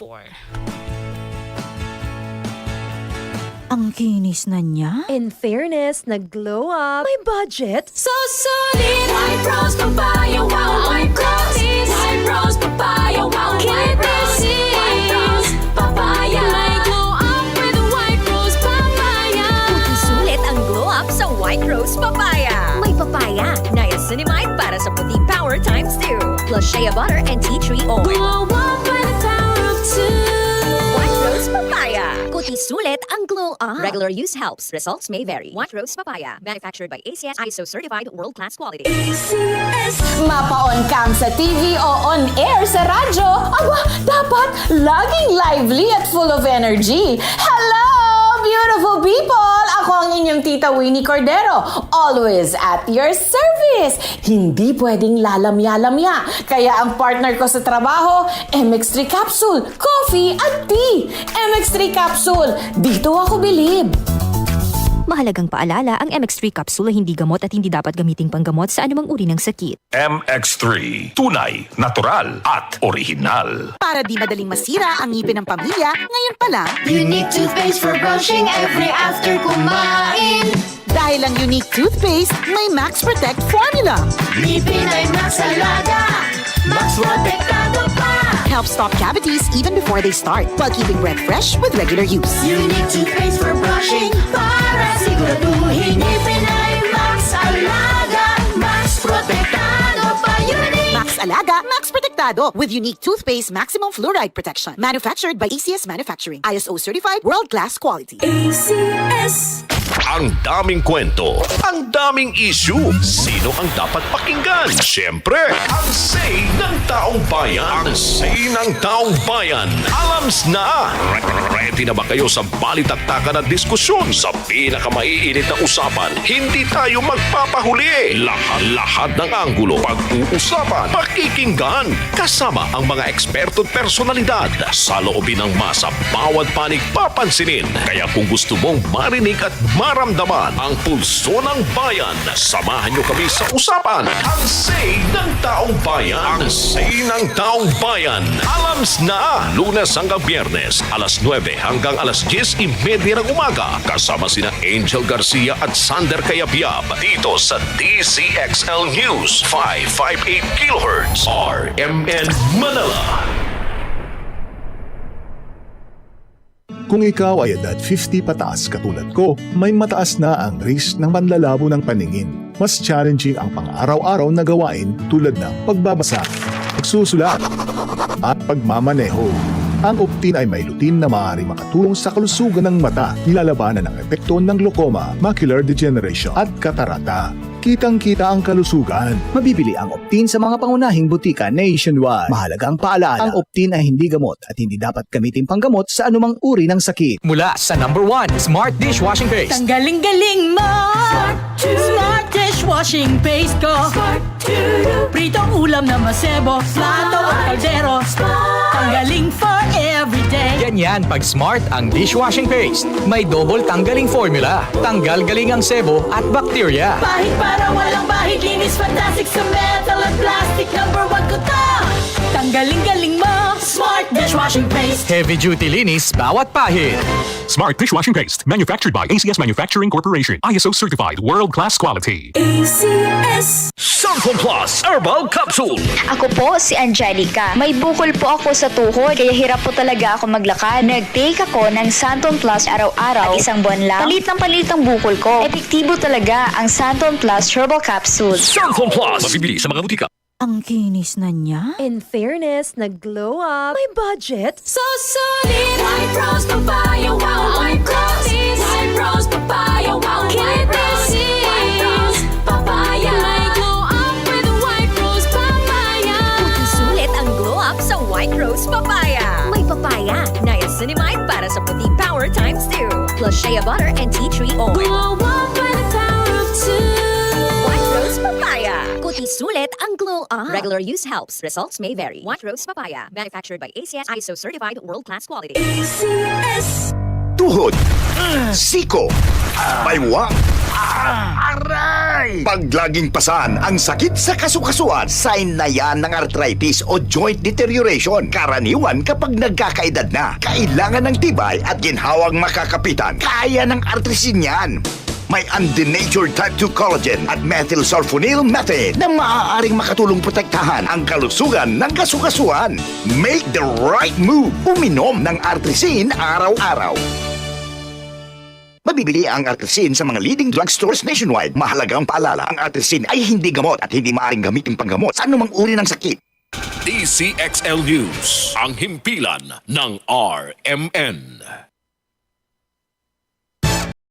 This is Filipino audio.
before. Ang kinis na niya. In fairness, nag-glow up. May budget. So solid! White Rose Papaya, wow! White Rose! White Rose Papaya, wow! White Rose! White Rose Papaya! May glow up with the White Rose Papaya! Puti sulit ang glow up sa White Rose Papaya. May papaya, niacinamide para sa puti power times 2. Plus shea butter and tea tree oil. Glow up by the power of 2! White Rose Papaya. Kuti sulit ang glow up. Regular use helps. Results may vary. White Rose Papaya. Manufactured by ACS ISO certified world-class quality. Mapa-on cam sa TV o on air sa radyo, aba, dapat laging lively at full of energy. Hello, beautiful people! Ako ang inyong tita Winnie Cordero, always at your service. Hindi pwedeng lalamya-lamya. Kaya ang partner ko sa trabaho, MX3 Capsule, coffee at tea. MX3 Capsule, dito ako bilib. Mahalagang paalala, ang MX3 capsule ay hindi gamot at hindi dapat gamiting panggamot sa anumang uri ng sakit. MX3. Tunay, natural, at original. Para di madaling masira ang ngipin ng pamilya, ngayon pa lang. Unique toothpaste for brushing every after kumain. Dahil ang unique toothpaste, may Max Protect formula. Ngipin ay Max Alaga. Max Protektado pa. Helps stop cavities even before they start, while keeping breath fresh with regular use. Unique toothpaste for brushing para siguraduhin ngipin ay Max Alaga. Max Protektado pa. Unique. Max Alaga, Max Protectado with unique toothpaste maximum fluoride protection. Manufactured by ACS Manufacturing. ISO certified world-class quality. ACS. Ang daming kwento, ang daming issue. Sino ang dapat pakinggan? Siyempre, ang say ng taong bayan. Ang say ng taong bayan. Alams na! Ready na ba kayo sa balitaktakan at diskusyon sa pinakamaiinit na usapan? Hindi tayo magpapahuli. Lahat ng anggulo, pag-uusapan, pakikinggan. Kasama ang mga eksperto at personalidad. Sa loobin ng masa, bawat panig papansinin. Kaya kung gusto mong marinig at maramdaman ang pulso ng bayan, samahan nyo kami sa usapan. Ang say ng taong bayan. Ang say ng taong bayan. Alams na! Lunes hanggang Biyernes, alas 9 hanggang alas 10:30 ng umaga. Kasama sina Angel Garcia at Sander Cayabyab. Dito sa DCXL News 558 kHz RMN Manila. Kung ikaw ay edad 50 pataas katulad ko, may mataas na ang risk ng panlalabo ng paningin. Mas challenging ang pang-araw-araw na gawain tulad ng pagbabasa, pagsusulat, at pagmamaneho. Ang Optin ay may lutin na maaari makatulong sa kalusugan ng mata, nilalabanan ang epekto ng glaucoma, macular degeneration at katarata. Kitang-kita ang kalusugan. Mabibili ang Optin sa mga pangunahing butika nationwide. Mahalagang paalala, ang Optin ay hindi gamot at hindi dapat gamitin panggamot sa anumang uri ng sakit. Mula sa number 1, Smart Dishwashing Paste. Tanggaling-galing mo! Smart dishwashing paste ko. Pritong ulam na masebo, plato at kaldero. Tanggaling for everyday. Ganyan pag Smart ang dishwashing paste. May double tanggaling formula. Tanggal galing ang sebo at bakterya. Bahid para walang bahid. Linis fantastic sa metal at plastic. Number 1 ko to. Tanggaling-galing mo! Smart dishwashing paste. Heavy duty linis bawat pahid. Smart Dishwashing Paste, manufactured by ACS Manufacturing Corporation. ISO certified, world-class quality. ACS. Santon Plus Herbal Capsule. Ako po si Angelica. May bukol po ako sa tuhod, kaya hirap po talaga ako maglakad. Nag-take ako ng Santon Plus araw-araw at isang buwan lang. Palit ang bukol ko. Epektibo talaga ang Santon Plus Herbal Capsule. Santon Plus. Mabibili sa mga butika. Ang kinis na niya. In fairness, nag-glow up. May budget. So solid. White Rose Papaya, wow. White Rose. White Rose Papaya, wow. White Rose. White Rose Papaya. May glow up with the White Rose Papaya. Puti sulit ang glow up sa White Rose Papaya. May papaya, niacinamide para sa puti power times 2. Plus shea butter and tea tree oil. Glow up by the power of 2. White Rose Papaya. Kuti sulit ang glow up. Regular use helps. Results may vary. White Rose Papaya. Manufactured by ACS ISO certified world-class quality. ACS. Tuhod, siko, baywa, Aray! Pag laging pasan ang sakit sa kasukasuan, sign na yan ng arthritis o joint deterioration. Karaniwan kapag nagkakaedad na, kailangan ng tibay at ginhawang makakapitan. Kaya ng artrisin yan. May undenatured type 2 collagen at methylsulfonyl methane na maaaring makatulong protektahan ang kalusugan ng kasukasuan. Make the right move. Uminom ng artrisin araw-araw. Mabibili ang artrisin sa mga leading drugstores nationwide. Mahalagang paalala, ang artrisin ay hindi gamot at hindi maaaring gamitin panggamot sa anumang uri ng sakit. DCXL News, ang himpilan ng RMN.